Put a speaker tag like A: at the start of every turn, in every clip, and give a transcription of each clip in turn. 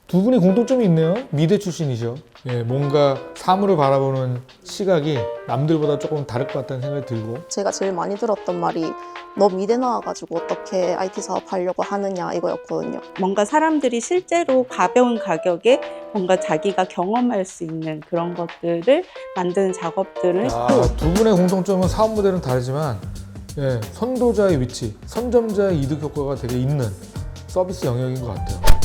A: 두 분이 공통점이 있네요. 미대 출신이죠. 예, 뭔가 사물을 바라보는 시각이 남들보다 조금 다를 것 같다는 생각이 들고.
B: 제가 제일 많이 들었던 말이 너 미대 나와가지고 어떻게 IT 사업 하려고 하느냐 이거였거든요.
C: 뭔가 사람들이 실제로 가벼운 가격에 뭔가 자기가 경험할 수 있는 그런 것들을 만드는 작업들을
A: 두 분의 공통점은 사업 모델은 다르지만 예, 선도자의 위치, 선점자의 이득 효과가 되게 있는 서비스 영역인 것 같아요.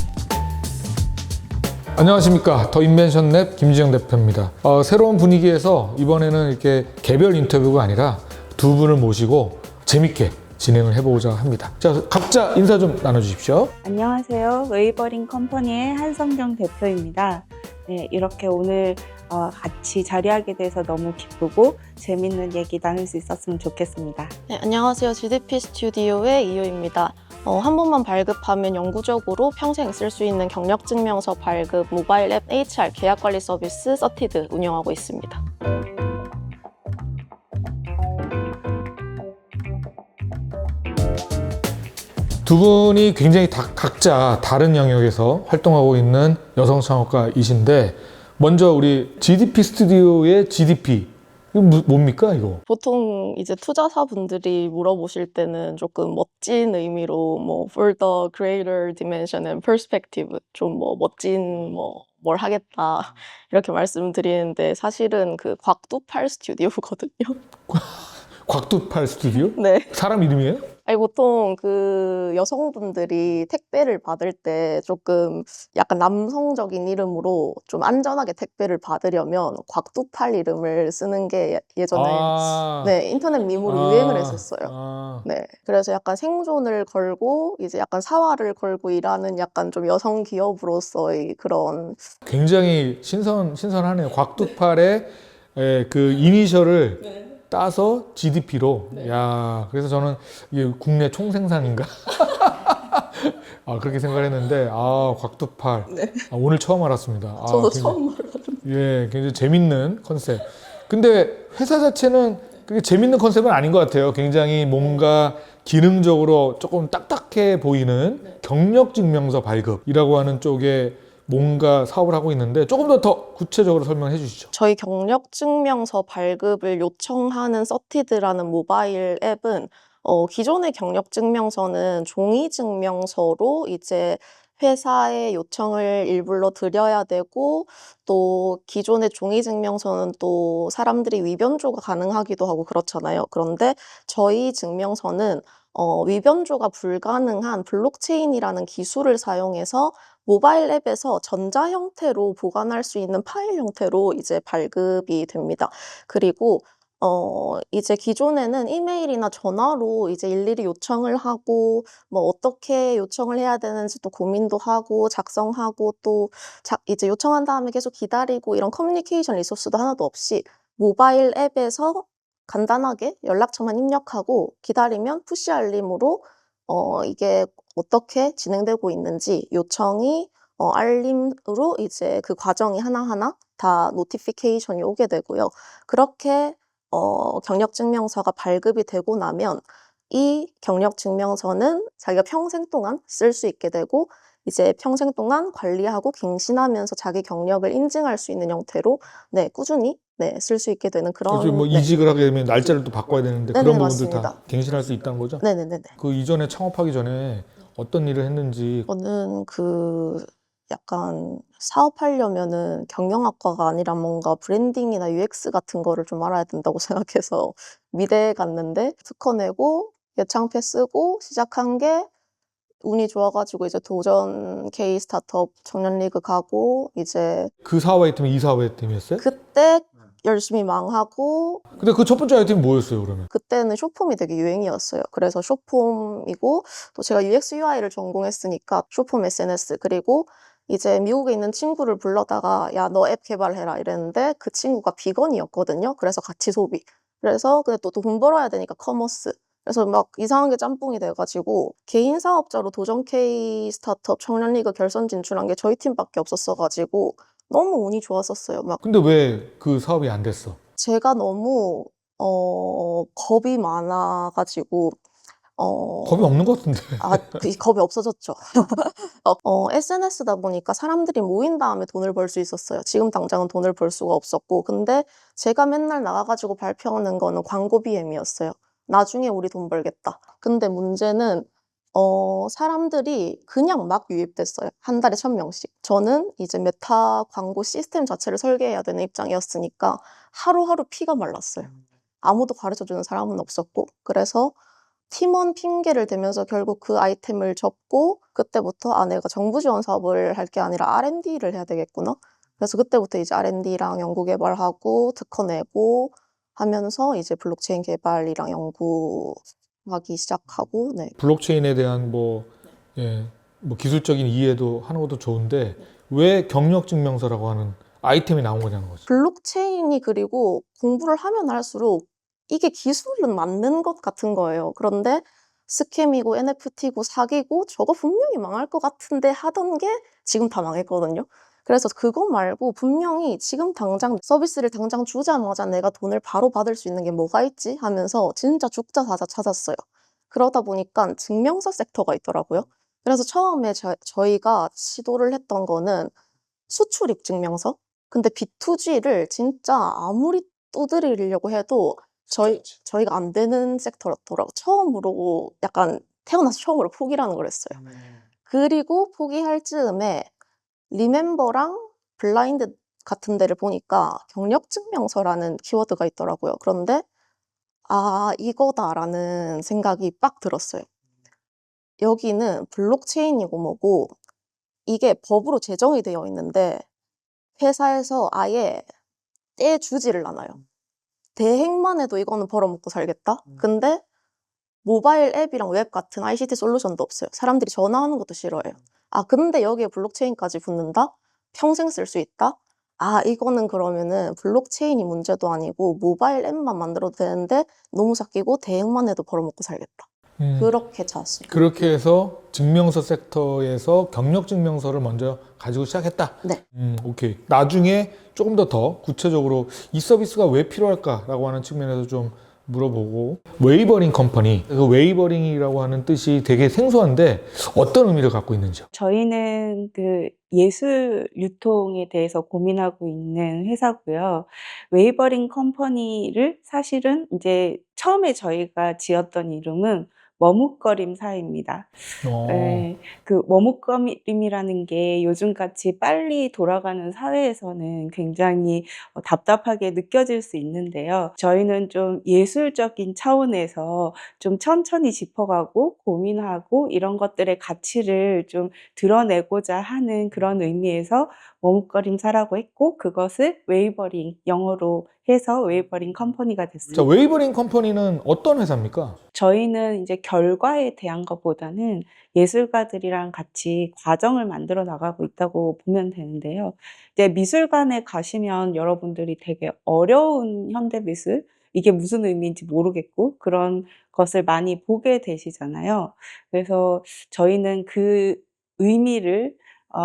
A: 안녕하십니까. 더 인벤션 랩 김지영 대표입니다. 새로운 분위기에서 이번에는 이렇게 개별 인터뷰가 아니라 두 분을 모시고 재밌게 진행을 해보고자 합니다. 자, 각자 인사 좀 나눠주십시오.
C: 안녕하세요. 웨이버링 컴퍼니의 한성경 대표입니다. 네, 이렇게 오늘 같이 자리하게 돼서 너무 기쁘고 재밌는 얘기 나눌 수 있었으면 좋겠습니다.
B: 네, 안녕하세요. GDP 스튜디오의 이효입니다. 한 번만 발급하면 영구적으로 평생 쓸 수 있는 경력증명서 발급 모바일 앱 HR 계약관리 서비스 서티드 운영하고 있습니다.
A: 두 분이 굉장히 각자 다른 영역에서 활동하고 있는 여성 창업가이신데 먼저 우리 GDP 스튜디오의 GDP 이거 뭡니까 이거?
B: 보통 이제 투자사분들이 물어보실 때는 조금 멋진 의미로 뭐 for the greater dimension and perspective 좀 뭐 멋진 뭘 하겠다 이렇게 말씀드리는데 사실은 그 곽두팔 스튜디오거든요.
A: 곽두팔 스튜디오?
B: 네.
A: 사람 이름이에요?
B: 아니 보통 그 여성분들이 택배를 받을 때 조금 약간 남성적인 이름으로 좀 안전하게 택배를 받으려면 곽두팔 이름을 쓰는 게 예전에 네, 인터넷 밈으로 유행을 했었어요. 네. 그래서 약간 생존을 걸고 이제 약간 사활을 걸고 일하는 약간 좀 여성 기업으로서의 그런
A: 굉장히 신선하네요. 곽두팔의 그 이니셜을 따서 GDP로. 야, 그래서 저는 이게 국내 총생산인가? 그렇게 생각을 했는데, 곽두팔. 오늘 처음 알았습니다.
B: 저도
A: 굉장히,
B: 처음 알았는데
A: 예, 굉장히 재밌는 컨셉. 근데 회사 자체는 그게 재밌는 컨셉은 아닌 것 같아요. 굉장히 뭔가 기능적으로 조금 딱딱해 보이는 경력증명서 발급이라고 하는 쪽에 뭔가 사업을 하고 있는데 조금 더 구체적으로 설명해 주시죠.
B: 저희 경력증명서 발급을 요청하는 서티드라는 모바일 앱은 기존의 경력증명서는 종이증명서로 이제 회사에 요청을 일불러 드려야 되고 또 기존의 종이증명서는 또 사람들이 위변조가 가능하기도 하고 그렇잖아요. 그런데 저희 증명서는 위변조가 불가능한 블록체인이라는 기술을 사용해서 모바일 앱에서 전자 형태로 보관할 수 있는 파일 형태로 이제 발급이 됩니다. 그리고 이제 기존에는 이메일이나 전화로 이제 일일이 요청을 하고 뭐 어떻게 요청을 해야 되는지 또 고민도 하고 작성하고 또 이제 요청한 다음에 계속 기다리고 이런 커뮤니케이션 리소스도 하나도 없이 모바일 앱에서 간단하게 연락처만 입력하고 기다리면 푸시 알림으로 이게 어떻게 진행되고 있는지 요청이 알림으로 이제 그 과정이 하나하나 다 노티피케이션이 오게 되고요. 그렇게 경력증명서가 발급이 되고 나면 이 경력증명서는 자기가 평생 동안 쓸 수 있게 되고 이제 평생 동안 관리하고 갱신하면서 자기 경력을 인증할 수 있는 형태로 네, 꾸준히 네, 쓸 수 있게 되는 그런
A: 뭐 이직을 하게 되면 날짜를 또 바꿔야 되는데
B: 네네,
A: 그런 부분들
B: 맞습니다.
A: 다 갱신할 수 있다는 거죠?
B: 네네네네.
A: 그 이전에 창업하기 전에 어떤 일을 했는지.
B: 저는 그 약간 사업하려면은 경영학과가 아니라 뭔가 브랜딩이나 UX 같은 거를 좀 알아야 된다고 생각해서 미대에 갔는데 특허 내고 예창패 쓰고 시작한 게 운이 좋아가지고 이제 도전 K 스타트업 청년리그 가고 이제
A: 그 사업 아이템이 이 사업 아이템이었어요?
B: 그때 열심히 망하고
A: 근데 그 첫 번째 아이템이 뭐였어요, 그러면?
B: 그때는 숏폼이 되게 유행이었어요. 그래서 숏폼이고 또 제가 UX UI를 전공했으니까 숏폼 SNS 그리고 이제 미국에 있는 친구를 불러다가 야, 너 앱 개발해라 이랬는데 그 친구가 비건이었거든요. 그래서 같이 소비. 그래서 근데 또 돈 벌어야 되니까 커머스. 그래서 막 이상한 게 짬뽕이 돼가지고 개인 사업자로 도전 K 스타트업 청년리그 결선 진출한 게 저희 팀밖에 없었어가지고 너무 운이 좋았었어요. 막
A: 근데 왜 그 사업이 안 됐어?
B: 제가 너무 겁이 많아가지고
A: 겁이 없는 것 같은데.
B: 겁이 없어졌죠. SNS다 보니까 사람들이 모인 다음에 돈을 벌 수 있었어요. 지금 당장은 돈을 벌 수가 없었고. 근데 제가 맨날 나가가지고 발표하는 거는 광고 BM이었어요. 나중에 우리 돈 벌겠다. 근데 문제는 사람들이 그냥 막 유입됐어요. 한 달에 1,000명씩. 저는 이제 메타 광고 시스템 자체를 설계해야 되는 입장이었으니까 하루하루 피가 말랐어요. 아무도 가르쳐주는 사람은 없었고. 그래서 팀원 핑계를 대면서 결국 그 아이템을 접고 그때부터 내가 정부 지원 사업을 할 게 아니라 R&D를 해야 되겠구나. 그래서 그때부터 이제 R&D랑 연구 개발하고 특허 내고 하면서 이제 블록체인 개발이랑 연구하기 시작하고 네.
A: 블록체인에 대한 뭐 기술적인 이해도 하는 것도 좋은데 왜 경력증명서라고 하는 아이템이 나온 거냐는 거죠.
B: 블록체인이 그리고 공부를 하면 할수록 이게 기술은 맞는 것 같은 거예요. 그런데 스캠이고 NFT고 사기고 저거 분명히 망할 것 같은데 하던 게 지금 다 망했거든요. 그래서 그거 말고 분명히 지금 당장 서비스를 당장 주자마자 내가 돈을 바로 받을 수 있는 게 뭐가 있지 하면서 진짜 죽자 사자 찾았어요. 그러다 보니까 증명서 섹터가 있더라고요. 그래서 처음에 저희가 시도를 했던 거는 수출입 증명서? 근데 B2G를 진짜 아무리 두드리려고 해도 저희가 안 되는 섹터였더라고요. 처음으로 약간 태어나서 처음으로 포기라는 걸 했어요. 그리고 포기할 즈음에 리멤버랑 블라인드 같은 데를 보니까 경력증명서라는 키워드가 있더라고요. 그런데 이거다라는 생각이 빡 들었어요. 여기는 블록체인이고 뭐고 이게 법으로 제정이 되어 있는데 회사에서 아예 떼주지를 않아요. 대행만 해도 이거는 벌어먹고 살겠다? 근데 모바일 앱이랑 웹 같은 ICT 솔루션도 없어요. 사람들이 전화하는 것도 싫어해요. 근데 여기에 블록체인까지 붙는다? 평생 쓸 수 있다? 이거는 그러면은 블록체인이 문제도 아니고 모바일 앱만 만들어도 되는데 너무 삭기고 대행만 해도 벌어먹고 살겠다. 그렇게 잤습니다.
A: 그렇게 해서 증명서 섹터에서 경력증명서를 먼저 가지고 시작했다.
B: 네.
A: 오케이. 나중에 조금 더 구체적으로 이 서비스가 왜 필요할까라고 하는 측면에서 좀 물어보고 웨이버링 컴퍼니, 그 웨이버링이라고 하는 뜻이 되게 생소한데 어떤 의미를 갖고 있는지요?
C: 저희는 그 예술 유통에 대해서 고민하고 있는 회사고요. 웨이버링 컴퍼니를 사실은 이제 처음에 저희가 지었던 이름은 머뭇거림사입니다. 네, 그 머뭇거림이라는 게 요즘같이 빨리 돌아가는 사회에서는 굉장히 답답하게 느껴질 수 있는데요. 저희는 좀 예술적인 차원에서 좀 천천히 짚어가고 고민하고 이런 것들의 가치를 좀 드러내고자 하는 그런 의미에서 머뭇거림사라고 했고 그것을 웨이버링, 영어로 해서 웨이버링 컴퍼니가 됐습니다.
A: 자, 웨이버링 컴퍼니는 어떤 회사입니까?
C: 저희는 이제 결과에 대한 것보다는 예술가들이랑 같이 과정을 만들어 나가고 있다고 보면 되는데요. 이제 미술관에 가시면 여러분들이 되게 어려운 현대미술, 이게 무슨 의미인지 모르겠고 그런 것을 많이 보게 되시잖아요. 그래서 저희는 그 의미를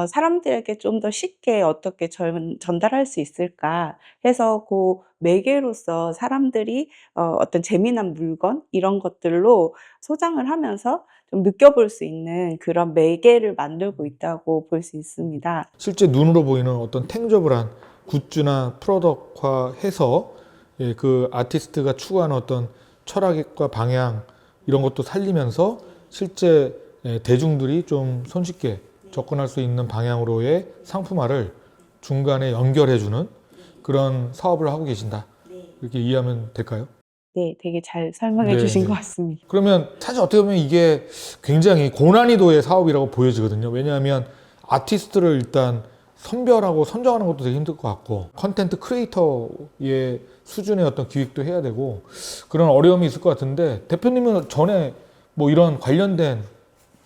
C: 사람들에게 좀 더 쉽게 어떻게 전달할 수 있을까 해서 그 매개로서 사람들이 어떤 재미난 물건 이런 것들로 소장을 하면서 좀 느껴볼 수 있는 그런 매개를 만들고 있다고 볼 수 있습니다.
A: 실제 눈으로 보이는 어떤 탱저블한 굿즈나 프로덕트화해서 그 아티스트가 추구하는 어떤 철학과 방향 이런 것도 살리면서 실제 대중들이 좀 손쉽게 접근할 수 있는 방향으로의 상품화를 중간에 연결해주는 그런 사업을 하고 계신다. 이렇게 이해하면 될까요?
C: 네, 되게 잘 설명해
A: 네,
C: 주신
A: 네.
C: 것 같습니다.
A: 그러면 사실 어떻게 보면 이게 굉장히 고난이도의 사업이라고 보여지거든요. 왜냐하면 아티스트를 일단 선별하고 선정하는 것도 되게 힘들 것 같고 컨텐트 크리에이터의 수준의 어떤 기획도 해야 되고 그런 어려움이 있을 것 같은데 대표님은 전에 뭐 이런 관련된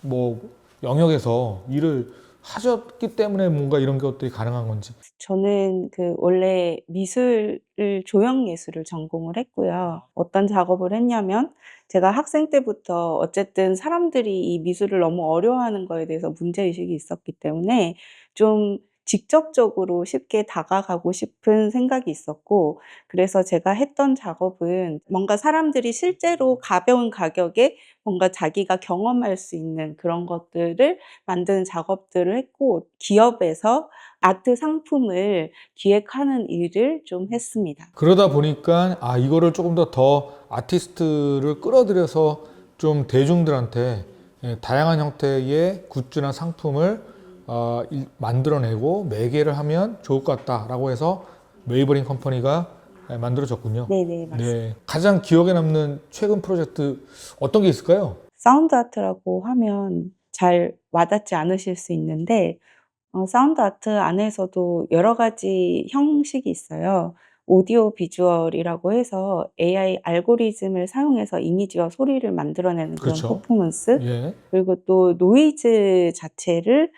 A: 뭐 영역에서 일을 하셨기 때문에 뭔가 이런 것들이 가능한 건지.
C: 저는 그 원래 조형 예술을 전공을 했고요. 어떤 작업을 했냐면 제가 학생 때부터 어쨌든 사람들이 이 미술을 너무 어려워하는 거에 대해서 문제의식이 있었기 때문에 좀 직접적으로 쉽게 다가가고 싶은 생각이 있었고, 그래서 제가 했던 작업은 뭔가 사람들이 실제로 가벼운 가격에 뭔가 자기가 경험할 수 있는 그런 것들을 만드는 작업들을 했고, 기업에서 아트 상품을 기획하는 일을 좀 했습니다.
A: 그러다 보니까 이거를 조금 더 아티스트를 끌어들여서 좀 대중들한테 다양한 형태의 굿즈나 상품을 만들어내고 매개를 하면 좋을 것 같다라고 해서 웨이버링 컴퍼니가 만들어졌군요.
C: 네네, 맞습니다.
A: 네, 가장 기억에 남는 최근 프로젝트 어떤 게 있을까요?
C: 사운드 아트라고 하면 잘 와닿지 않으실 수 있는데, 사운드 아트 안에서도 여러 가지 형식이 있어요. 오디오 비주얼이라고 해서 AI 알고리즘을 사용해서 이미지와 소리를 만들어내는 그런
A: 그렇죠.
C: 퍼포먼스,
A: 예.
C: 그리고 또 노이즈 자체를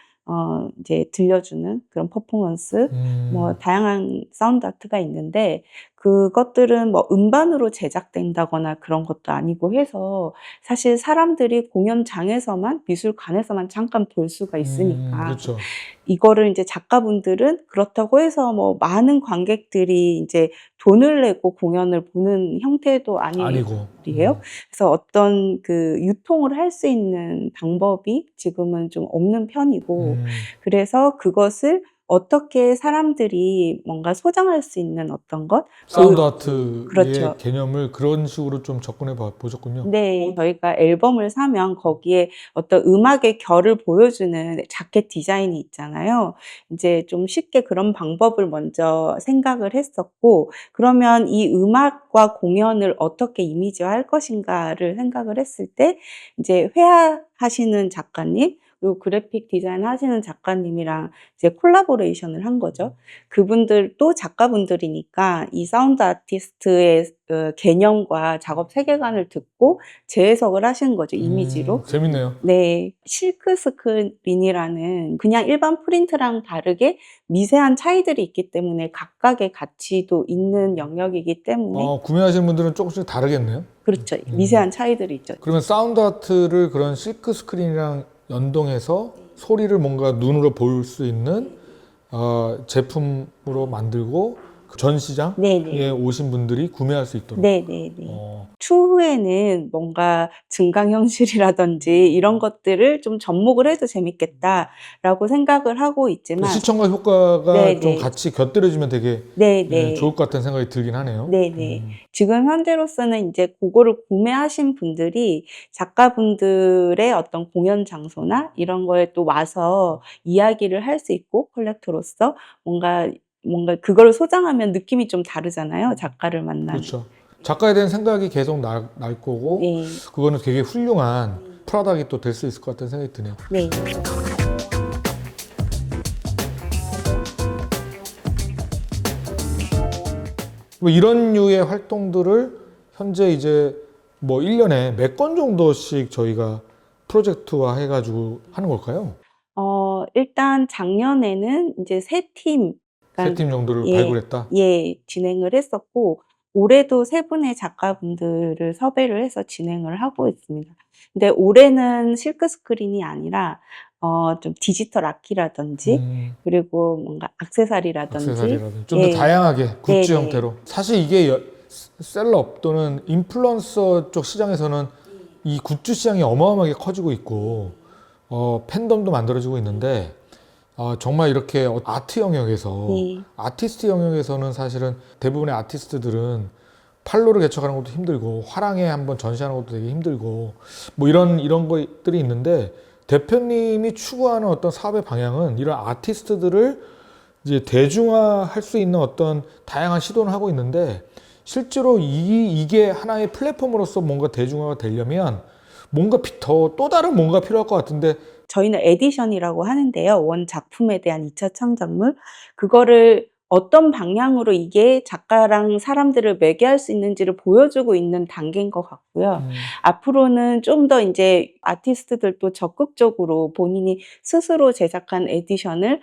C: 이제 들려주는 그런 퍼포먼스, 뭐 다양한 사운드 아트가 있는데, 그것들은 뭐 음반으로 제작된다거나 그런 것도 아니고 해서 사실 사람들이 공연장에서만, 미술관에서만 잠깐 볼 수가 있으니까
A: 그렇죠.
C: 이거를 이제 작가분들은 그렇다고 해서 뭐 많은 관객들이 이제 돈을 내고 공연을 보는 형태도
A: 아니고.
C: 아니에요. 그래서 어떤 그 유통을 할 수 있는 방법이 지금은 좀 없는 편이고, 그래서 그것을 어떻게 사람들이 뭔가 소장할 수 있는 어떤 것?
A: 사운드 아트의
C: 그렇죠.
A: 개념을 그런 식으로 좀 접근해 보셨군요.
C: 네. 저희가 앨범을 사면 거기에 어떤 음악의 결을 보여주는 자켓 디자인이 있잖아요. 인제 좀 쉽게 그런 방법을 먼저 생각을 했었고, 그러면 이 음악과 공연을 어떻게 이미지화할 것인가를 생각을 했을 때, 인제 회화하시는 작가님, 그리고 그래픽 디자인 하시는 작가님이랑 이제 콜라보레이션을 한 거죠. 그분들도 작가분들이니까 이 사운드 아티스트의 개념과 작업 세계관을 듣고 재해석을 하시는 거죠, 이미지로.
A: 재밌네요.
C: 네. 실크 스크린이라는 그냥 일반 프린트랑 다르게 미세한 차이들이 있기 때문에 각각의 가치도 있는 영역이기 때문에,
A: 구매하시는 분들은 조금씩 다르겠네요.
C: 그렇죠. 미세한 차이들이 있죠.
A: 그러면 사운드 아트를 그런 실크 스크린이랑 연동해서 소리를 뭔가 눈으로 볼 수 있는 제품으로 만들고 그 전시장에
C: 네네.
A: 오신 분들이 구매할 수 있도록.
C: 네네네.
A: 어,
C: 추후에는 뭔가 증강현실이라든지 이런 것들을 좀 접목을 해도 재밌겠다라고 생각을 하고
A: 그
C: 있지만,
A: 시청과 효과가 좀
C: 네네.
A: 같이 곁들여지면 되게
C: 네네.
A: 좋을 것 같다는 생각이 들긴 하네요.
C: 네네. 지금 현재로서는 인제 고거를 구매하신 분들이 작가분들의 어떤 공연 장소나 이런 거에 또 와서 이야기를 할 수 있고, 컬렉터로서 뭔가 그거를 소장하면 느낌이 좀 다르잖아요, 작가를 만나면.
A: 그렇죠. 작가에 대한 생각이 계속 날 거고
C: 네.
A: 그거는 되게 훌륭한 프로덕이 또 될 수 있을 것 같다는 생각이 드네요.
C: 네.
A: 뭐 이런 류의 활동들을 현재 이제 뭐 1년에 몇 건 정도씩 저희가 프로젝트화 해가지고 하는 걸까요?
C: 일단 작년에는 인제 3 팀,
A: 세
C: 그러니까
A: 팀 정도를
C: 예,
A: 발굴했다.
C: 예, 진행을 했었고, 올해도 3 분의 작가분들을 섭외를 해서 진행을 하고 있습니다. 근데 올해는 실크 스크린이 아니라 좀 디지털 악기라든지, 그리고 뭔가 액세서리라든지.
A: 액세서리라든지 좀 더
C: 예.
A: 다양하게 굿즈
C: 네네.
A: 형태로. 사실 이게 셀럽 또는 인플루언서 쪽 시장에서는 이 굿즈 시장이 어마어마하게 커지고 있고 팬덤도 만들어지고 있는데 정말 이렇게 아트 영역에서
C: 네.
A: 아티스트 영역에서는 사실은 대부분의 아티스트들은 팔로를 개척하는 것도 힘들고 화랑에 한번 전시하는 것도 되게 힘들고 뭐 이런 것들이 있는데 대표님이 추구하는 어떤 사업의 방향은 이런 아티스트들을 이제 대중화할 수 있는 어떤 다양한 시도를 하고 있는데 실제로 이게 하나의 플랫폼으로서 뭔가 대중화가 되려면 뭔가 또 다른 뭔가 필요할 것 같은데
C: 저희는 에디션이라고 하는데요. 원 작품에 대한 2차 창작물. 그거를 어떤 방향으로 이게 작가랑 사람들을 매개할 수 있는지를 보여주고 있는 단계인 것 같고요. 앞으로는 좀 더 인제 아티스트들도 적극적으로 본인이 스스로 제작한 에디션을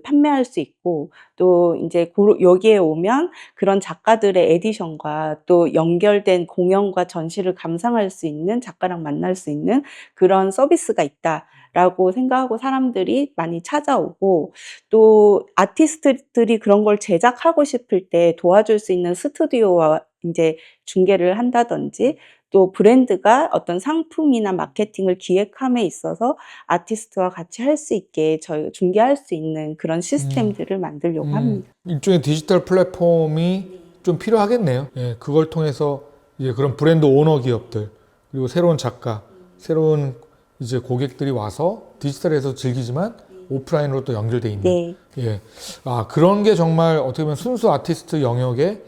C: 판매할 수 있고, 또 이제 여기에 오면 그런 작가들의 에디션과 또 연결된 공연과 전시를 감상할 수 있는, 작가랑 만날 수 있는 그런 서비스가 있다라고 생각하고 사람들이 많이 찾아오고, 또 아티스트들이 그런 걸 제작하고 싶을 때 도와줄 수 있는 스튜디오와 이제 중개를 한다든지, 또 브랜드가 어떤 상품이나 마케팅을 기획함에 있어서 아티스트와 같이 할 수 있게 저희 중개할 수 있는 그런 시스템들을 만들려고 합니다.
A: 일종의 디지털 플랫폼이 좀 필요하겠네요. 예, 그걸 통해서 이제 그런 브랜드 오너 기업들, 그리고 새로운 작가, 새로운 이제 고객들이 와서 디지털에서 즐기지만 오프라인으로 또 연결돼 있는.
C: 네.
A: 예. 아, 그런 게 정말 어떻게 보면 순수 아티스트 영역에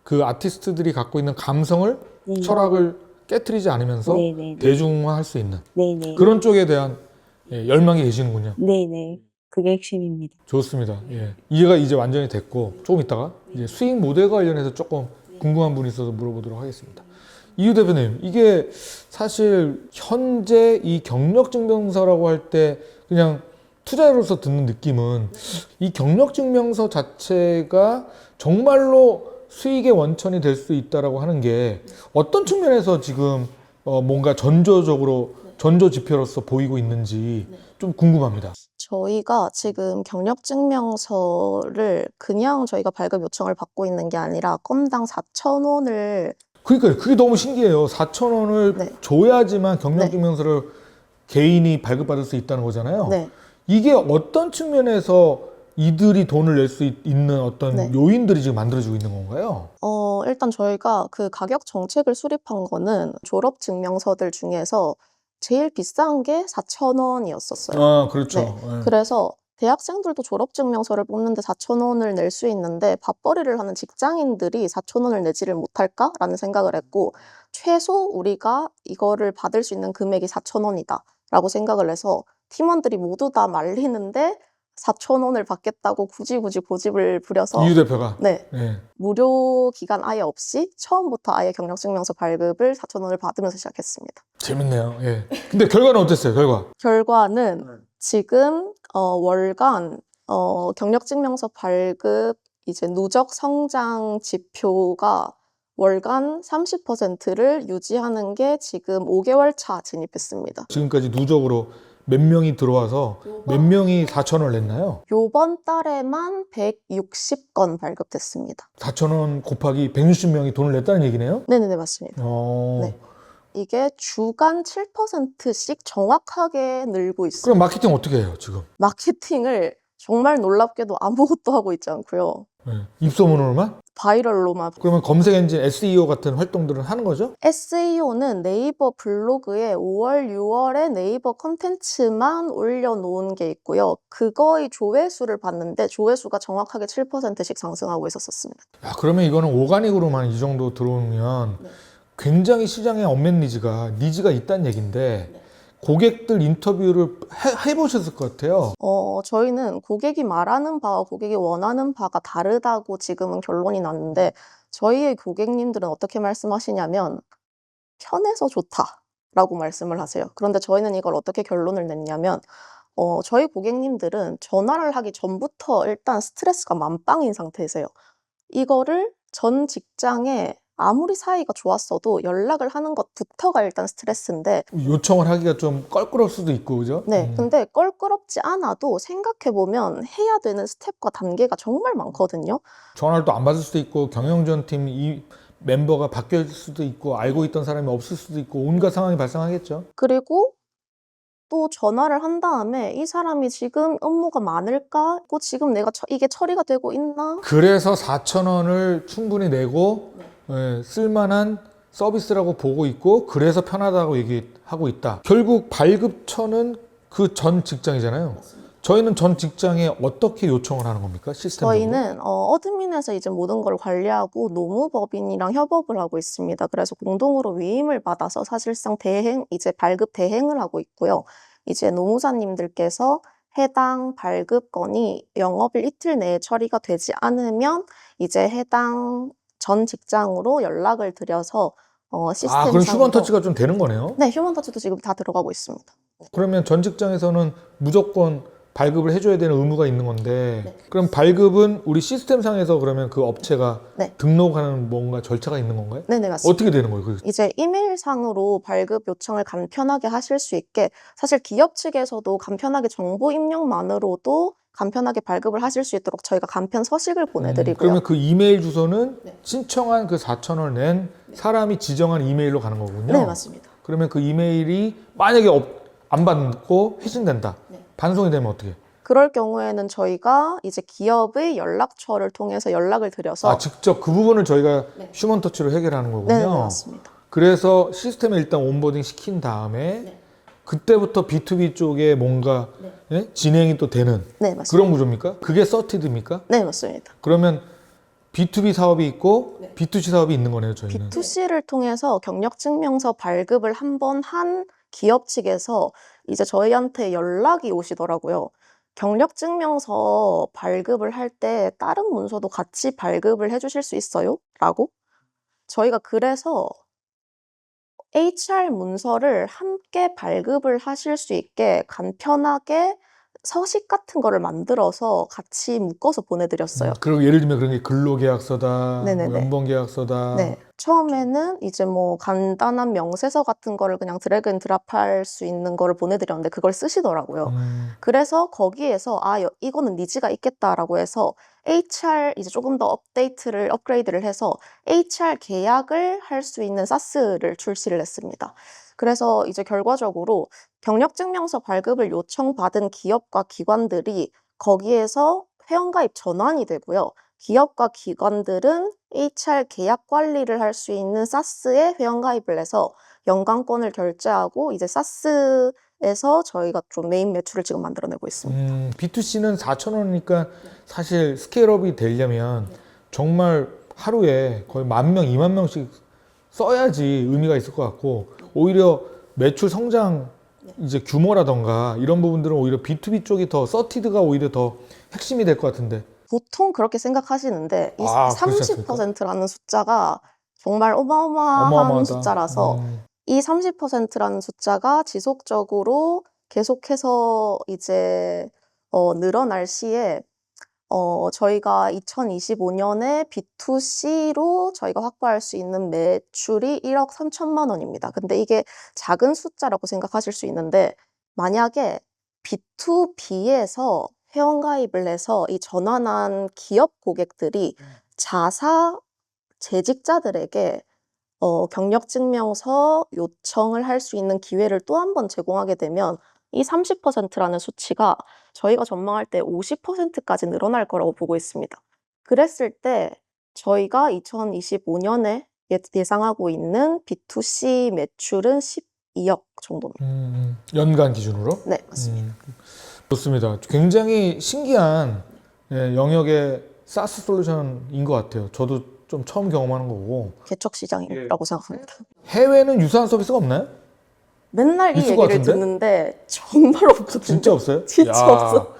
A: 그 아티스트들이 갖고 있는 감성을,
C: 네.
A: 철학을 깨트리지 않으면서
C: 네네.
A: 대중화할 수 있는
C: 네네.
A: 그런 쪽에 대한 열망이 계시는군요.
C: 네네. 그게 핵심입니다.
A: 좋습니다. 예. 이해가 이제 완전히 됐고, 조금 있다가 이제 수익 모델 관련해서 조금 궁금한 분이 있어서 물어보도록 하겠습니다. 이유 대표님, 이게 사실 현재 이 경력증명서라고 할 때 그냥 투자로서 듣는 느낌은 이 경력증명서 자체가 정말로 수익의 원천이 될 수 있다라고 하는 게 어떤 측면에서 지금 뭔가 전조 지표로서 보이고 있는지 좀 궁금합니다.
B: 저희가 지금 경력증명서를 그냥 저희가 발급 요청을 받고 있는 게 아니라 건당 4,000원을
A: 그러니까 그게 너무 신기해요. 4,000원을
B: 네.
A: 줘야지만 경력증명서를 개인이 발급받을 수 있다는 거잖아요.
B: 네.
A: 이게 어떤 측면에서 이들이 돈을 낼 수 있는 어떤
B: 네.
A: 요인들이 지금 만들어지고 있는 건가요?
B: 일단 저희가 그 가격 정책을 수립한 거는 졸업 증명서들 중에서 제일 비싼 게 4,000원이었었어요.
A: 아, 그렇죠.
B: 네.
A: 예.
B: 그래서 대학생들도 졸업 증명서를 뽑는데 4,000원을 낼 수 있는데 밥벌이를 하는 직장인들이 4,000원을 내지를 못할까라는 생각을 했고, 최소 우리가 이거를 받을 수 있는 금액이 4,000원이다라고 생각을 해서 팀원들이 모두 다 말리는데 4,000원을 받겠다고 굳이 고집을 부려서
A: 이유 대표가.
B: 네.
A: 예.
B: 무료 기간 아예 없이 처음부터 아예 경력증명서 발급을 4,000원을 받으면서 시작했습니다.
A: 재밌네요. 예. 근데 결과는 어땠어요?
B: 결과는 지금 월간 경력증명서 발급 이제 누적 성장 지표가 월간 30%를 유지하는 게 지금 5개월 차 진입했습니다.
A: 지금까지 누적으로 몇 명이 들어와서 몇 명이 4,000원을 냈나요?
B: 요번 달에만 160건 발급됐습니다.
A: 4,000원 곱하기 160명이 돈을 냈다는 얘기네요?
B: 네네네, 맞습니다. 네. 이게 주간 7%씩 정확하게 늘고 있어요.
A: 그럼 마케팅 어떻게 해요, 지금?
B: 마케팅을 정말 놀랍게도 아무것도 하고 있지 않고요.
A: 예. 입소문으로만?
B: 바이럴로만.
A: 그러면 검색 엔진 SEO 같은 활동들은 하는 거죠?
B: SEO는 네이버 블로그에 5월, 6월에 네이버 컨텐츠만 올려놓은 게 있고요. 그거의 조회수를 봤는데 조회수가 정확하게 7%씩 상승하고 있었습니다.
A: 야, 그러면 이거는 오가닉으로만 이 정도 들어오면 굉장히 시장에 언맨 니즈가 있다는 얘기인데 고객들 인터뷰를 해보셨을 것 같아요.
B: 저희는 고객이 말하는 바와 고객이 원하는 바가 다르다고 지금은 결론이 났는데, 저희의 고객님들은 어떻게 말씀하시냐면 편해서 좋다라고 말씀을 하세요. 그런데 저희는 이걸 어떻게 결론을 냈냐면 저희 고객님들은 전화를 하기 전부터 일단 스트레스가 만빵인 상태세요. 이거를 전 직장에 아무리 사이가 좋았어도 연락을 하는 것부터가 일단 스트레스인데,
A: 요청을 하기가 좀 껄끄러울 수도 있고, 그죠?
B: 네, 근데 껄끄럽지 않아도 생각해보면 해야 되는 스텝과 단계가 정말 많거든요.
A: 전화를 또 안 받을 수도 있고 경영전팀 이 멤버가 바뀔 수도 있고 알고 있던 사람이 없을 수도 있고 온갖 상황이 발생하겠죠.
B: 그리고 또 전화를 한 다음에 이 사람이 지금 업무가 많을까? 지금 내가 이게 처리가 되고 있나?
A: 그래서 4,000원을 충분히 내고 쓸만한 서비스라고 보고 있고 그래서 편하다고 얘기하고 있다. 결국 발급처는 그 전 직장이잖아요. 저희는 전 직장에 어떻게 요청을 하는 겁니까? 시스템적으로?
B: 저희는 어드민에서 이제 모든 걸 관리하고 노무법인이랑 협업을 하고 있습니다. 그래서 공동으로 위임을 받아서 사실상 이제 발급 대행을 하고 있고요. 이제 노무사님들께서 해당 발급 건이 영업일 이틀 내에 처리가 되지 않으면 이제 해당 전 직장으로 연락을 드려서 시스템상으로.
A: 그럼 휴먼 터치가 좀 되는 거네요?
B: 네, 휴먼 터치도 지금 다 들어가고 있습니다.
A: 그러면 전 직장에서는 무조건 발급을 해줘야 되는 의무가 있는 건데
B: 네.
A: 그럼 발급은 우리 시스템상에서 그러면 그 업체가
B: 네.
A: 등록하는 뭔가 절차가 있는 건가요?
B: 네네, 맞습니다.
A: 어떻게 되는 거예요?
B: 이제 이메일상으로 발급 요청을 간편하게 하실 수 있게 사실 기업 측에서도 간편하게 정보 입력만으로도 간편하게 발급을 하실 수 있도록 저희가 간편 서식을 보내드리고요.
A: 그러면 그 이메일 주소는
B: 네.
A: 신청한 그 4,000원 낸 사람이 지정한 이메일로 가는 거군요.
B: 네, 맞습니다.
A: 그러면 그 이메일이 만약에 안 받고 회신된다.
B: 네.
A: 반송이 되면 어떻게?
B: 그럴 경우에는 저희가 이제 기업의 연락처를 통해서 연락을 드려서
A: 직접 그 부분을 저희가
B: 네.
A: 휴먼 터치로 해결하는 거군요.
B: 네, 맞습니다.
A: 그래서 시스템에 일단 온보딩 시킨 다음에
B: 네.
A: 그때부터 B2B 쪽에 뭔가
B: 네.
A: 예? 진행이 또 되는
B: 네, 맞습니다.
A: 그런 구조입니까? 그게 서티드입니까?
B: 네, 맞습니다.
A: 그러면 B2B 사업이 있고
B: 네.
A: B2C 사업이 있는 거네요, 저희는.
B: B2C를 통해서 경력증명서 발급을 한 번 한 기업 측에서 이제 저희한테 연락이 오시더라고요. 경력증명서 발급을 할 때 다른 문서도 같이 발급을 해주실 수 있어요? 라고? 저희가 그래서 HR 문서를 함께 발급을 하실 수 있게 간편하게 서식 같은 거를 만들어서 같이 묶어서 보내드렸어요.
A: 그리고 예를 들면 그런 게 근로계약서다,
B: 네네네.
A: 뭐 연봉계약서다.
B: 네. 처음에는 이제 뭐 간단한 명세서 같은 거를 그냥 드래그 앤 드랍할 수 있는 거를 보내드렸는데 그걸 쓰시더라고요. 그래서 거기에서 이거는 니즈가 있겠다라고 해서 HR 이제 조금 더 업그레이드를 해서 HR 계약을 할 수 있는 사스를 출시를 했습니다. 그래서 이제 결과적으로 경력증명서 발급을 요청받은 기업과 기관들이 거기에서 회원가입 전환이 되고요. 기업과 기관들은 HR 계약 관리를 할 수 있는 사스에 회원가입을 해서 연간권을 결제하고 이제 사스에서 저희가 좀 메인 매출을 지금 만들어내고 있습니다.
A: B2C는 4,000원이니까 사실 스케일업이 되려면 정말 하루에 거의 10,000명, 20,000명씩 써야지 의미가 있을 것 같고 오히려 매출 성장 이제 규모라던가 이런 부분들은 오히려 B2B 쪽이 더 서티드가 오히려 더 핵심이 될 것 같은데.
B: 보통 그렇게 생각하시는데 이
A: 그렇지 않습니까?
B: 30%라는 숫자가 정말 어마어마한
A: 어마어마하다.
B: 숫자라서 이 30%라는 숫자가 지속적으로 계속해서 이제 늘어날 시에 저희가 2025년에 B2C로 저희가 확보할 수 있는 매출이 1억 3천만 원입니다. 근데 이게 작은 숫자라고 생각하실 수 있는데 만약에 B2B에서 회원가입을 해서 이 전환한 기업 고객들이 자사 재직자들에게 경력증명서 요청을 할 수 있는 기회를 또 한 번 제공하게 되면 이 30%라는 수치가 저희가 전망할 때 50%까지 늘어날 거라고 보고 있습니다. 그랬을 때 저희가 2025년에 예상하고 있는 B2C 매출은 12억 정도입니다.
A: 연간 기준으로?
B: 네, 맞습니다.
A: 좋습니다. 굉장히 신기한 영역의 사스 솔루션인 것 같아요. 저도 좀 처음 경험하는 거고.
B: 개척 시장이라고 생각합니다.
A: 해외는 유사한 서비스가 없나요?
B: 맨날 이
A: 있을 것
B: 얘기를
A: 같은데?
B: 듣는데 정말 없거든요.
A: 진짜 없어요?
B: 진짜
A: 야,
B: 없어.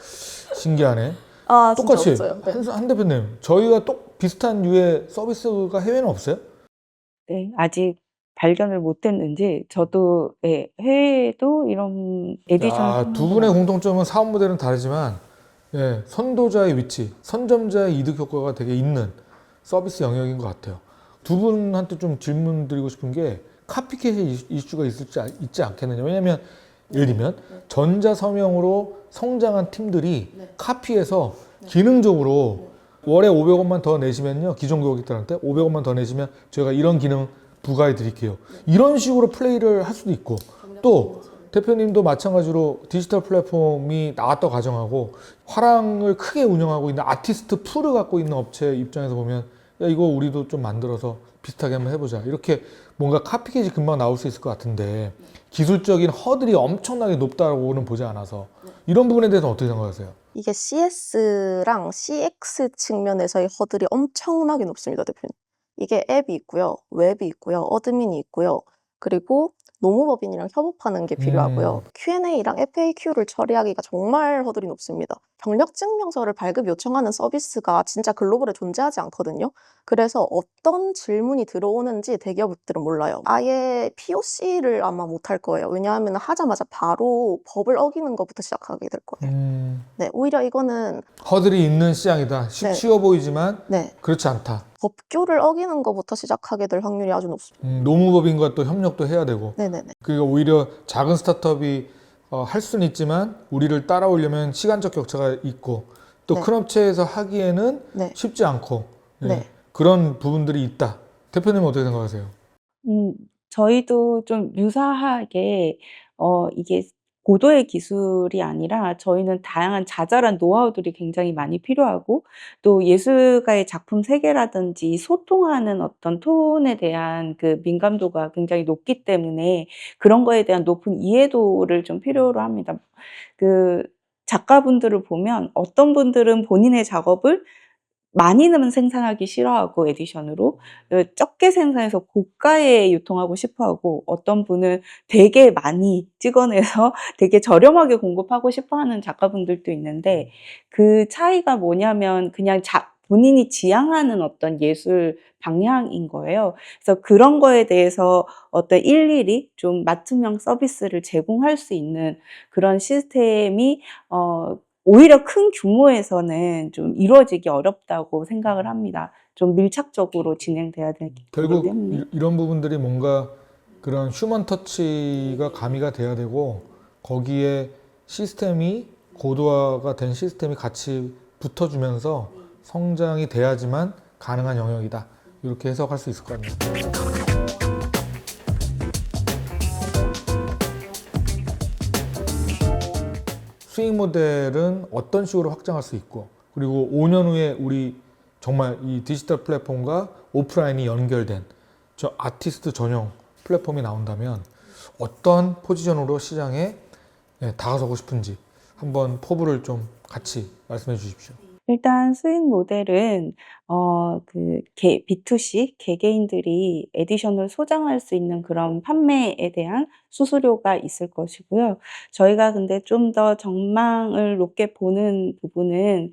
A: 신기하네.
B: 진짜
A: 똑같이
B: 없어요. 네.
A: 한 대표님, 저희가 비슷한 류의 서비스가 해외는 없어요?
C: 네, 아직 발견을 못 했는지 저도 해외에도 이런 에디션
A: 두 분의 공통점은 사업 모델은 다르지만 선도자의 위치, 선점자의 이득 효과가 되게 있는 서비스 영역인 것 같아요. 두 분한테 좀 질문 드리고 싶은 게 카피캣의 이슈가 있지 않겠느냐. 왜냐하면 예를 들면 전자서명으로 성장한 팀들이 카피해서 기능적으로 월에 500원만 더 내시면요. 기존 고객들한테 500원만 더 내시면 저희가 이런 기능 부과해 드릴게요. 이런 식으로 플레이를 할 수도 있고 또 대표님도 마찬가지로 디지털 플랫폼이 나왔다 가정하고 화랑을 크게 운영하고 있는 아티스트 풀을 갖고 있는 업체 입장에서 보면 야 이거 우리도 좀 만들어서 비슷하게 한번 해보자. 이렇게 뭔가 카피캣이 금방 나올 수 있을 것 같은데 기술적인 허들이 엄청나게 높다고는 보지 않아서 이런 부분에 대해서는 어떻게 생각하세요?
B: 이게 CS랑 CX 측면에서의 허들이 엄청나게 높습니다, 대표님. 이게 앱이 있고요, 웹이 있고요, 어드민이 있고요, 그리고 노무법인이랑 협업하는 게 필요하고요. Q&A랑 FAQ를 처리하기가 정말 허들이 높습니다. 경력증명서를 발급 요청하는 서비스가 진짜 글로벌에 존재하지 않거든요. 그래서 어떤 질문이 들어오는지 대기업들은 몰라요. 아예 POC를 아마 못할 거예요. 왜냐하면 하자마자 바로 법을 어기는 것부터 시작하게 될 거예요. 네, 오히려 이거는
A: 허들이 있는 시장이다.
B: 네.
A: 쉬워 보이지만
B: 네,
A: 그렇지 않다.
B: 법규를 어기는 것부터 시작하게 될 확률이 아주 높습니다.
A: 노무법인과 또 협력도 해야 되고
B: 네네네.
A: 그러니까 오히려 작은 스타트업이 할 수는 있지만 우리를 따라오려면 시간적 격차가 있고 또
B: 네.
A: 큰 업체에서 하기에는
B: 네.
A: 쉽지 않고 예,
B: 네.
A: 그런 부분들이 있다. 대표님은 어떻게 생각하세요?
C: 저희도 좀 유사하게 이게 고도의 기술이 아니라 저희는 다양한 자잘한 노하우들이 굉장히 많이 필요하고 또 예술가의 작품 세계라든지 소통하는 어떤 톤에 대한 그 민감도가 굉장히 높기 때문에 그런 거에 대한 높은 이해도를 좀 필요로 합니다. 그 작가분들을 보면 어떤 분들은 본인의 작업을 많이는 생산하기 싫어하고 에디션으로 적게 생산해서 고가에 유통하고 싶어하고 어떤 분은 되게 많이 찍어내서 되게 저렴하게 공급하고 싶어하는 작가분들도 있는데 그 차이가 뭐냐면 그냥 본인이 지향하는 어떤 예술 방향인 거예요. 그래서 그런 거에 대해서 어떤 일일이 좀 맞춤형 서비스를 제공할 수 있는 그런 시스템이 오히려 큰 규모에서는 좀 이루어지기 어렵다고 생각을 합니다. 좀 밀착적으로 진행돼야 되기
A: 결국
C: 때문에.
A: 이런 부분들이 뭔가 그런 휴먼 터치가 가미가 돼야 되고 거기에 시스템이 고도화가 된 시스템이 같이 붙어주면서 성장이 돼야지만 가능한 영역이다. 이렇게 해석할 수 있을 것 같네요. 수익 모델은 어떤 식으로 확장할 수 있고 그리고 5년 후에 우리 정말 이 디지털 플랫폼과 오프라인이 연결된 저 아티스트 전용 플랫폼이 나온다면 어떤 포지션으로 시장에 다가서고 싶은지 한번 포부를 좀 같이 말씀해 주십시오.
C: 일단 수익 모델은 B2C 개개인들이 에디션을 소장할 수 있는 그런 판매에 대한 수수료가 있을 것이고요. 저희가 근데 좀 더 전망을 높게 보는 부분은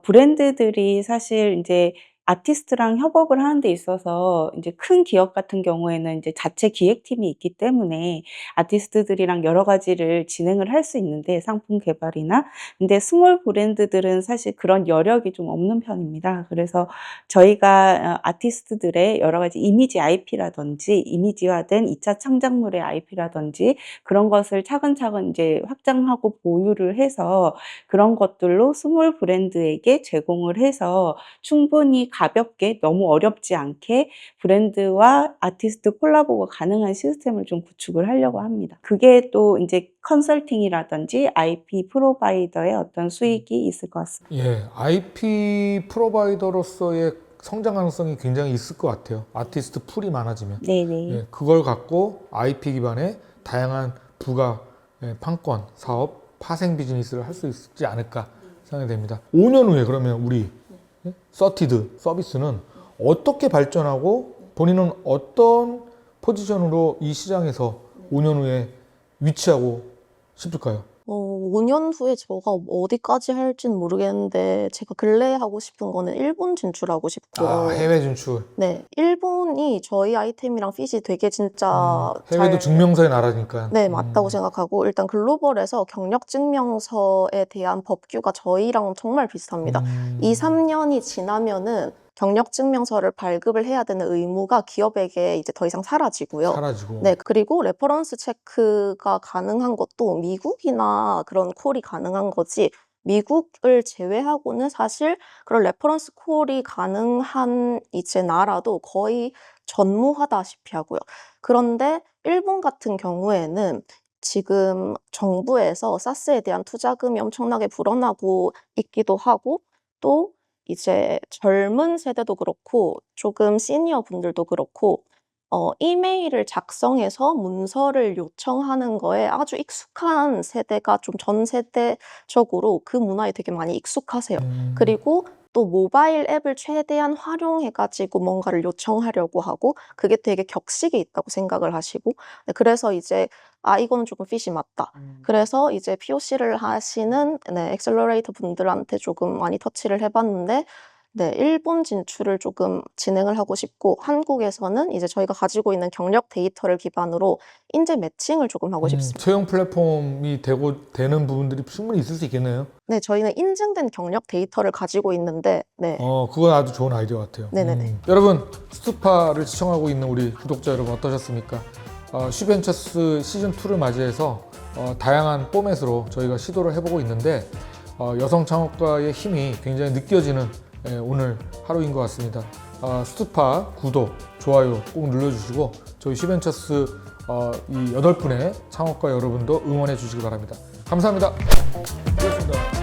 C: 브랜드들이 사실 이제 아티스트랑 협업을 하는 데 있어서 이제 큰 기업 같은 경우에는 이제 자체 기획팀이 있기 때문에 아티스트들이랑 여러 가지를 진행을 할 수 있는데 상품 개발이나 근데 스몰 브랜드들은 사실 그런 여력이 좀 없는 편입니다. 그래서 저희가 아티스트들의 여러 가지 이미지 IP라든지 이미지화된 2차 창작물의 IP라든지 그런 것을 차근차근 이제 확장하고 보유를 해서 그런 것들로 스몰 브랜드에게 제공을 해서 충분히 가볍게 너무 어렵지 않게 브랜드와 아티스트 콜라보가 가능한 시스템을 좀 구축을 하려고 합니다. 그게 또 이제 컨설팅이라든지 IP 프로바이더의 어떤 수익이 있을 것 같습니다.
A: 예, IP 프로바이더로서의 성장 가능성이 굉장히 있을 것 같아요. 아티스트 풀이 많아지면.
C: 네네.
A: 예, 그걸 갖고 IP 기반의 다양한 부가 판권, 사업, 파생 비즈니스를 할 수 있지 않을까 생각이 됩니다. 5년 후에 그러면 우리 서티드 서비스는 어떻게 발전하고 본인은 어떤 포지션으로 이 시장에서 5년 후에 위치하고 싶을까요?
B: 5년 후에 제가 어디까지 할지는 모르겠는데 제가 근래에 하고 싶은 거는 일본 진출하고 싶고
A: 해외 진출.
B: 네, 일본이 저희 아이템이랑 핏이 되게 진짜
A: 해외도
B: 잘
A: 증명서의 나라니까.
B: 네, 맞다고 생각하고 일단 글로벌에서 경력증명서에 대한 법규가 저희랑 정말 비슷합니다. 2, 3년이 지나면은 경력증명서를 발급을 해야 되는 의무가 기업에게 이제 더 이상 사라지고요.
A: 사라지고.
B: 네, 그리고 레퍼런스 체크가 가능한 것도 미국이나 그런 콜이 가능한 거지 미국을 제외하고는 사실 그런 레퍼런스 콜이 가능한 이제 나라도 거의 전무하다시피 하고요. 그런데 일본 같은 경우에는 지금 정부에서 사스에 대한 투자금이 엄청나게 불어나고 있기도 하고 또 이제 젊은 세대도 그렇고 조금 시니어 분들도 그렇고 이메일을 작성해서 문서를 요청하는 거에 아주 익숙한 세대가 좀 전 세대적으로 그 문화에 되게 많이 익숙하세요. 그리고 또 모바일 앱을 최대한 활용해가지고 뭔가를 요청하려고 하고 그게 되게 격식이 있다고 생각을 하시고 네, 그래서 이제 이거는 조금 핏이 맞다. 그래서 이제 POC를 하시는 엑셀러레이터 분들한테 조금 많이 터치를 해봤는데 네, 일본 진출을 조금 진행을 하고 싶고 한국에서는 이제 저희가 가지고 있는 경력 데이터를 기반으로 인재 매칭을 조금 하고 싶습니다.
A: 채용 플랫폼이 되는 부분들이 충분히 있을 수 있겠네요.
B: 네, 저희는 인증된 경력 데이터를 가지고 있는데 네.
A: 그건 아주 좋은 아이디어 같아요.
B: 네네네.
A: 여러분, 스투파를 시청하고 있는 우리 구독자 여러분 어떠셨습니까? 쉬벤처스 시즌2를 맞이해서 다양한 포맷으로 저희가 시도를 해보고 있는데 여성 창업가의 힘이 굉장히 느껴지는 오늘 하루인 것 같습니다. 스투파 구독, 좋아요 꼭 눌러주시고 저희 쉬벤처스 이 8분의 창업가 여러분도 응원해 주시기 바랍니다. 감사합니다. 고맙습니다.